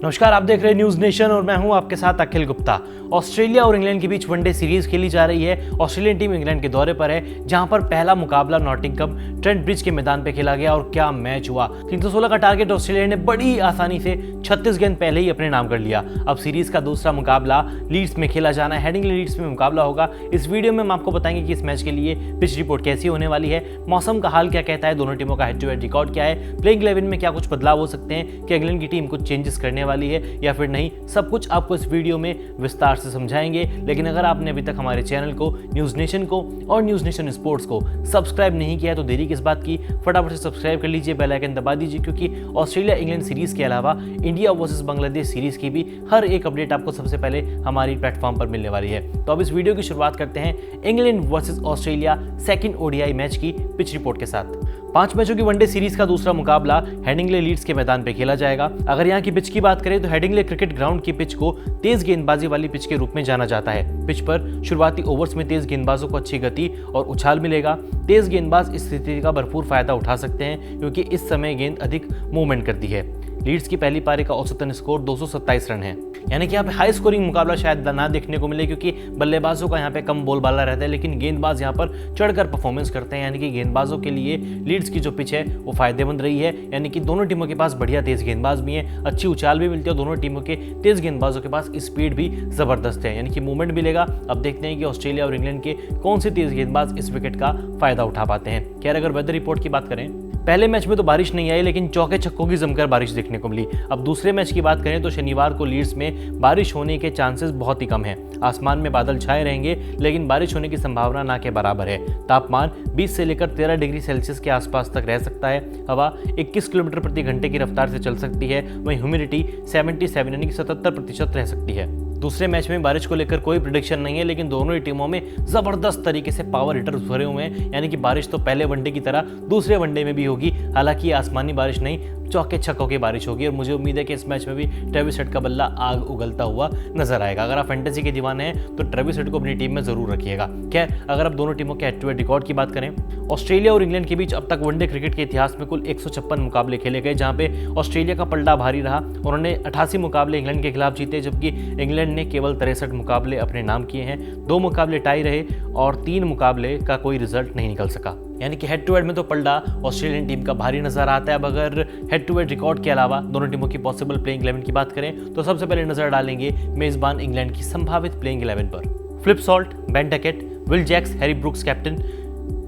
नमस्कार, आप देख रहे हैं न्यूज नेशन और मैं हूं आपके साथ अखिल गुप्ता। ऑस्ट्रेलिया और इंग्लैंड के बीच वनडे सीरीज खेली जा रही है। ऑस्ट्रेलियन टीम इंग्लैंड के दौरे पर है, जहां पर पहला मुकाबला नॉटिंघम ट्रेंट ब्रिज के मैदान पर खेला गया और क्या मैच हुआ। 316 का टारगेट ऑस्ट्रेलिया ने बड़ी आसानी से 36 गेंद पहले ही अपने नाम कर लिया। अब सीरीज का दूसरा मुकाबला लीड्स में खेला जाना है। हेडिंग्ले लीड्स में मुकाबला होगा। इस वीडियो में हम आपको बताएंगे कि इस मैच के लिए पिच रिपोर्ट कैसी होने वाली है, मौसम का हाल क्या कहता है, दोनों टीमों का हेड टू हेड रिकॉर्ड क्या है, प्लेइंग 11 में क्या कुछ बदलाव हो सकते हैं, कि इंग्लैंड की टीम कुछ चेंजेस करने वाली है या फिर नहीं, सब कुछ आपको इस वीडियो में विस्तार से समझाएंगे। लेकिन अगर आपने अभी तक हमारे चैनल को, न्यूज नेशन को और न्यूज नेशन स्पोर्ट्स को सब्सक्राइब नहीं किया है तो देरी किस बात की, फटाफट से सब्सक्राइब कर लीजिए, बेल आइकन दबा दीजिए, क्योंकि ऑस्ट्रेलिया इंग्लैंड सीरीज के अलावा इंडिया वर्सेस बांग्लादेश सीरीज की भी हर एक अपडेट आपको सबसे पहले हमारी प्लेटफॉर्म पर मिलने वाली है। तो अब इस वीडियो की शुरुआत करते हैं England versus Australia second ODI match की पिच रिपोर्ट के साथ। 5 मैचों की वनडे सीरीज का दूसरा मुकाबला हेडिंग्ले लीड्स के मैदान पर खेला जाएगा। अगर यहाँ की पिच की बात करें तो हेडिंग्ले क्रिकेट ग्राउंड की पिच को तेज गेंदबाजी वाली पिच के रूप में जाना जाता है। पिच पर शुरुआती ओवर्स में तेज गेंदबाजों को अच्छी गति और उछाल मिलेगा। तेज गेंदबाज इस स्थिति का भरपूर फायदा उठा सकते हैं, क्योंकि इस समय गेंद अधिक मूवमेंट करती है। लीड्स की पहली पारी का औसतन स्कोर 227 रन है, यानी कि यहाँ पे हाई स्कोरिंग मुकाबला शायद ना देखने को मिले, क्योंकि बल्लेबाजों का यहाँ पे कम बोलबाला रहता है, लेकिन गेंदबाज यहाँ पर चढ़कर परफॉर्मेंस करते हैं। यानी कि गेंदबाजों के लिए लीड्स की जो पिच है वो फायदेमंद रही है। यानी कि दोनों टीमों के पास बढ़िया तेज गेंदबाज भी हैं, अच्छी उछाल भी मिलती है, दोनों टीमों के तेज गेंदबाजों के पास स्पीड भी जबरदस्त है, यानी कि मूवमेंट मिलेगा। अब देखते हैं कि ऑस्ट्रेलिया और इंग्लैंड के कौन से तेज गेंदबाज इस विकेट का फायदा उठा पाते हैं। खैर, अगर वेदर रिपोर्ट की बात करें, पहले मैच में तो बारिश नहीं आई, लेकिन चौके छक्कों की जमकर बारिश देखने को मिली। अब दूसरे मैच की बात करें तो शनिवार को लीड्स में बारिश होने के चांसेस बहुत ही कम हैं। आसमान में बादल छाए रहेंगे, लेकिन बारिश होने की संभावना ना के बराबर है। तापमान 20 से लेकर 13 डिग्री सेल्सियस के आसपास तक रह सकता है। हवा 21 किलोमीटर प्रति घंटे की रफ्तार से चल सकती है। वहीं ह्यूमिडिटी 77 यानी कि 77% रह सकती है। दूसरे मैच में बारिश को लेकर कोई प्रेडिक्शन नहीं है, लेकिन दोनों ही टीमों में जबरदस्त तरीके से पावर हिटर्स भरे हुए हैं। यानी कि बारिश तो पहले वनडे की तरह दूसरे वनडे में भी होगी। हालांकि आसमानी बारिश नहीं, चौके छक्कों की बारिश होगी, और मुझे उम्मीद है कि इस मैच में भी ट्रेविस हेड का बल्ला आग उगलता हुआ नजर आएगा। अगर आप फैंटेसी के दीवाने हैं तो ट्रेविस हेड को अपनी टीम में जरूर रखिएगा। खैर, अगर आप दोनों टीमों के हेड टू हेड रिकॉर्ड की बात करें, ऑस्ट्रेलिया और इंग्लैंड के बीच अब तक वनडे क्रिकेट के इतिहास में कुल 156 मुकाबले खेले गए, जहां पे ऑस्ट्रेलिया का पलड़ा भारी रहा। उन्होंने 88 मुकाबले इंग्लैंड के खिलाफ जीते, जबकि इंग्लैंड ने केवल 63 मुकाबले अपने नाम किए हैं। 2 मुकाबले टाई रहे और 3 मुकाबले का कोई रिजल्ट नहीं निकल सका। यानी कि हेड टू हेड में तो पलड़ा ऑस्ट्रेलियन टीम का भारी नजर आता है। अब अगर हेड टू हेड रिकॉर्ड के अलावा दोनों टीमों की पॉसिबल प्लेइंग 11 की बात करें तो सबसे पहले नजर डालेंगे मेजबान इंग्लैंड की संभावित प्लेइंग 11 पर। Phil Salt, Ben Duckett, Will Jacks, Harry Brooks captain,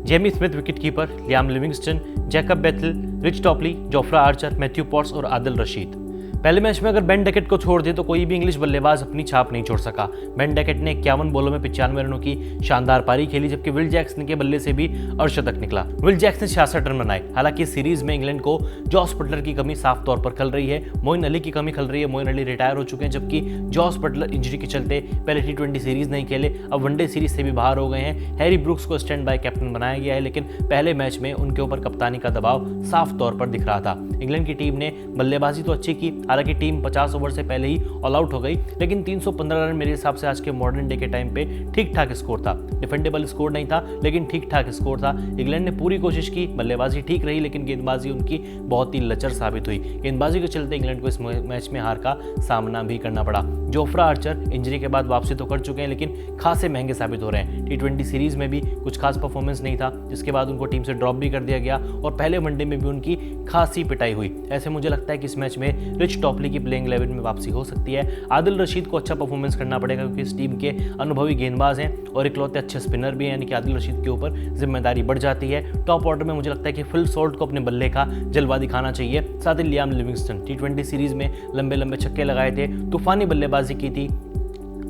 Jamie Smith wicketkeeper, Liam Livingstone, Jacob Bethell, Rich Topley, Jofra Archer, Matthew Potts और आदिल रशीद। पहले मैच में अगर बेन डकेट को छोड़ दे तो कोई भी इंग्लिश बल्लेबाज अपनी छाप नहीं छोड़ सका। बेन डकेट ने 51 बॉलों में 95 रनों की शानदार पारी खेली, जबकि विल जैक्सन के बल्ले से भी अर्धशतक निकला। विल जैक्स ने 66 रन बनाए। हालांकि इस सीरीज में इंग्लैंड को जॉस बटलर की कमी साफ तौर पर खल रही है, मोइन अली की कमी खल रही है। मोइन अली रिटायर हो चुके हैं, जबकि जॉस बटलर इंजरी के चलते पहले T20 सीरीज नहीं खेले, अब वनडे सीरीज से भी बाहर हो गए हैं। हैरी ब्रुक्स को स्टैंड बाय कैप्टन बनाया गया है, लेकिन पहले मैच में उनके ऊपर कप्तानी का दबाव साफ तौर पर दिख रहा था। इंग्लैंड की टीम ने बल्लेबाजी तो अच्छी की, हालांकि टीम 50 ओवर से पहले ही ऑल आउट हो गई, लेकिन 315 रन मेरे हिसाब से आज के मॉडर्न डे के टाइम पे ठीक ठाक स्कोर था। डिफेंडेबल स्कोर नहीं था, लेकिन ठीक ठाक स्कोर था। इंग्लैंड ने पूरी कोशिश की, बल्लेबाजी ठीक रही, लेकिन गेंदबाजी उनकी बहुत ही लचर साबित हुई। गेंदबाजी के चलते इंग्लैंड को इस मैच में हार का सामना भी करना पड़ा। जोफ्रा आर्चर इंजरी के बाद वापसी तो कर चुके हैं, लेकिन खासे महंगे साबित हो रहे हैं। T20 सीरीज में भी कुछ खास परफॉर्मेंस नहीं था, जिसके बाद उनको टीम से ड्रॉप भी कर दिया गया और पहले वनडे में भी उनकी खासी पिटाई हुई। ऐसे मुझे लगता है कि इस मैच में रिच टॉपली की प्लेइंग 11 में वापसी हो सकती है। आदिल रशीद को अच्छा परफॉर्मेंस करना पड़ेगा, क्योंकि इस टीम के अनुभवी गेंदबाज हैं और इकलौते अच्छे स्पिनर भी हैं, यानी कि आदिल रशीद के ऊपर जिम्मेदारी बढ़ जाती है। टॉप ऑर्डर में मुझे लगता है कि फिल सॉल्ट को अपने बल्ले का जलवा दिखाना चाहिए। साथ ही लियाम लिविंगस्टन T20 सीरीज में लंबे लंबे छक्के लगाए थे, तूफानी बल्लेबाजी की थी।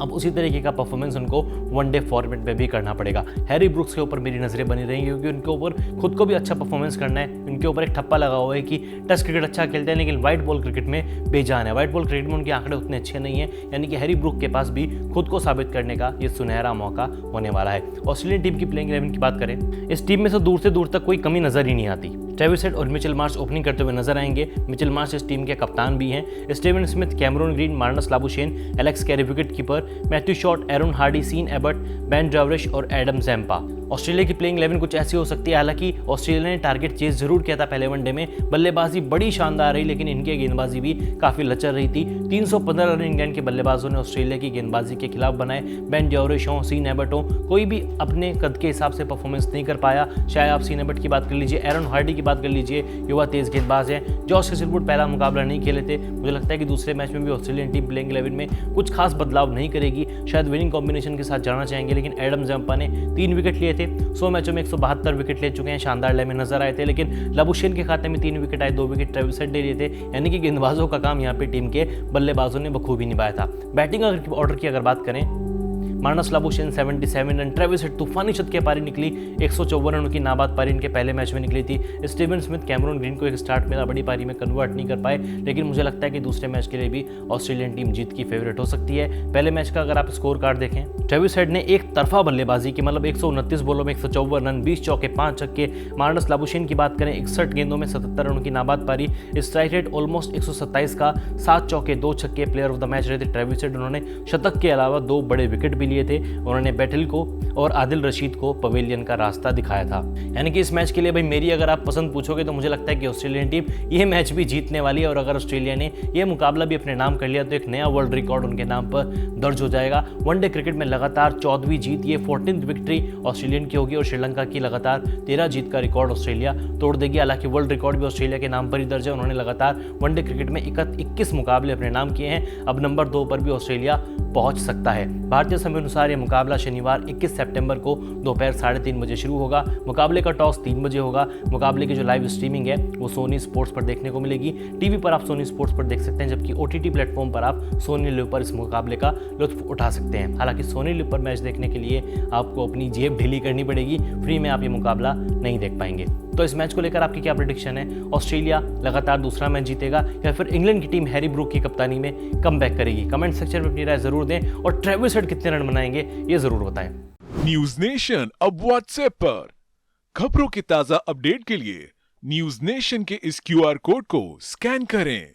अब उसी तरीके का परफॉर्मेंस उनको वनडे फॉर्मेट में भी करना पड़ेगा। हैरी ब्रुक्स के ऊपर मेरी नज़रें बनी रहेंगी, क्योंकि उनके ऊपर खुद को भी अच्छा परफॉर्मेंस करना है। उनके ऊपर एक ठप्पा लगा हुआ है कि टेस्ट क्रिकेट अच्छा खेलते हैं, लेकिन वाइट बॉल क्रिकेट में बेजान है। वाइट बॉल क्रिकेट में उनके आंकड़े उतने अच्छे नहीं हैं, यानी कि हैरी ब्रुक के पास भी खुद को साबित करने का ये सुनहरा मौका होने वाला है। ऑस्ट्रेलियन टीम की प्लेइंग 11 की बात करें, इस टीम में से दूर तक कोई कमी नजर ही नहीं आती। ट्रेविस हेड और मिचेल मार्श ओपनिंग करते हुए नजर आएंगे। मिचेल मार्श इस टीम के कप्तान भी हैं। Steven Smith, Cameron Green, Marnus Labuschagne, Alex Carey wicket keeper, Matthew Short, Aaron Hardie, Sean Abbott, Ben Dwarshuis और एडम जैम्पा। ऑस्ट्रेलिया की प्लेइंग 11 कुछ ऐसी हो सकती है। हालांकि ऑस्ट्रेलिया ने टारगेट चेज जरूर किया था पहले वनडे में, बल्लेबाजी बड़ी शानदार रही लेकिन इनकी गेंदबाजी भी काफी लचर रही थी। 315 रन इंग्लैंड के बल्लेबाजों ने ऑस्ट्रेलिया की गेंदबाजी के खिलाफ बनाए। बेन ड्रावरिश हो, सीन एबर्ट हो, कोई भी अपने कद के हिसाब से परफॉर्मेंस नहीं कर पाया। चाहे आप सीन एबर्ट की बात कर लीजिए, एरन हार्डी की बात कर लीजिए, युवा तेज गेंदबाज हैं। जॉश हेजलवुड पहला मुकाबला नहीं खेले थे। मुझे लगता है कि दूसरे मैच में भी ऑस्ट्रेलियन टीम प्लेइंग 11 में कुछ खास बदलाव नहीं करेगी, शायद विनिंग कॉम्बिनेशन के साथ जाना चाहेंगे। लेकिन एडम जैम्पा ने 3 विकेट लिए थे, 100 मैचों में 172 विकेट ले चुके हैं, शानदार लय में नजर आए थे। लेकिन लबुशेन के खाते में 3 विकेट आए, 2 विकेट ट्रेविस हेड ने लिए थे। यानी कि गेंदबाजों का काम यहाँ पे टीम के बल्लेबाजों ने बखूबी निभाया था। बैटिंग ऑर्डर की अगर बात करें, Marnus Labuschagne 77 run, Travis head तूफानी शत की पारी निकली, 154 रन की नाबाद पारी इनके पहले मैच में निकली थी। स्टीवन स्मिथ, कैमरून ग्रीन को एक स्टार्ट मिला, बड़ी पारी में कन्वर्ट नहीं कर पाए। लेकिन मुझे लगता है कि दूसरे मैच के लिए भी ऑस्ट्रेलियन टीम जीत की फेवरेट हो सकती है। पहले मैच का अगर आप स्कोर कार्ड देखें, ट्रेविस हेड ने एक तरफा बल्लेबाजी की, मतलब 129 बॉलों में 154 रन, 20 चौके 5 छक्के। मार्नस लाबुशेन की बात करें, 61 गेंदों में 77 रन की नाबाद पारी, स्ट्राइक रेट ऑलमोस्ट 127 का, 7 चौके 2 छक्के। प्लेयर ऑफ द मैच रहे थे ट्रेविस हेड, उन्होंने शतक के अलावा 2 बड़े विकेट भी लिए थे। उन्होंने बैटल को और आदिल रशीद को पवेलियन का रास्ता दिखाया था। यानी कि इस मैच के लिए भाई मेरी अगर आप पसंद पूछोगे तो मुझे लगता है कि ऑस्ट्रेलियन टीम ये मैच भी जीतने वाली है। और अगर ऑस्ट्रेलिया ने ये मुकाबला भी अपने नाम कर लिया तो एक नया वर्ल्ड रिकॉर्ड उनके नाम पर दर्ज हो जाएगा। वनडे क्रिकेट में लगातार 14वीं जीत, ये 14th विक्ट्री ऑस्ट्रेलियन की होगी और श्रीलंका की लगातार 13 जीत का रिकॉर्ड ऑस्ट्रेलिया तोड़ देगी। हालांकि वर्ल्ड रिकॉर्ड भी ऑस्ट्रेलिया के नाम पर ही दर्ज है। उन्होंने लगातार वनडे क्रिकेट में 21 मुकाबले अपने नाम किए हैं। अब नंबर 2 पर भी ऑस्ट्रेलिया पहुंच सकता है। भारतीय समय अनुसार यह मुकाबला शनिवार 21 सितंबर को दोपहर 3:30 बजे शुरू होगा। मुकाबले का टॉस 3 बजे होगा। मुकाबले की जो लाइव स्ट्रीमिंग है वो सोनी स्पोर्ट्स पर देखने को मिलेगी। टीवी पर आप सोनी स्पोर्ट्स पर देख सकते हैं, जबकि OTT प्लेटफॉर्म पर आप सोनी लिव पर इस मुकाबले का लुत्फ उठा सकते हैं। हालांकि सोनी लिव पर मैच देखने के लिए आपको अपनी जेब ढीली करनी पड़ेगी, फ्री में आप ये मुकाबला नहीं देख पाएंगे। तो इस मैच को लेकर आपकी क्या प्रेडिक्शन है? ऑस्ट्रेलिया लगातार दूसरा मैच जीतेगा या फिर इंग्लैंड की टीम हैरी ब्रूक की कप्तानी में कमबैक करेगी? कमेंट सेक्शन में अपनी राय जरूर दें और ट्रेविस हेड कितने रन बनाएंगे ये जरूर बताएं। न्यूज नेशन अब व्हाट्सएप पर खबरों के ताजा अपडेट के लिए न्यूज नेशन के इस QR कोड को स्कैन करें।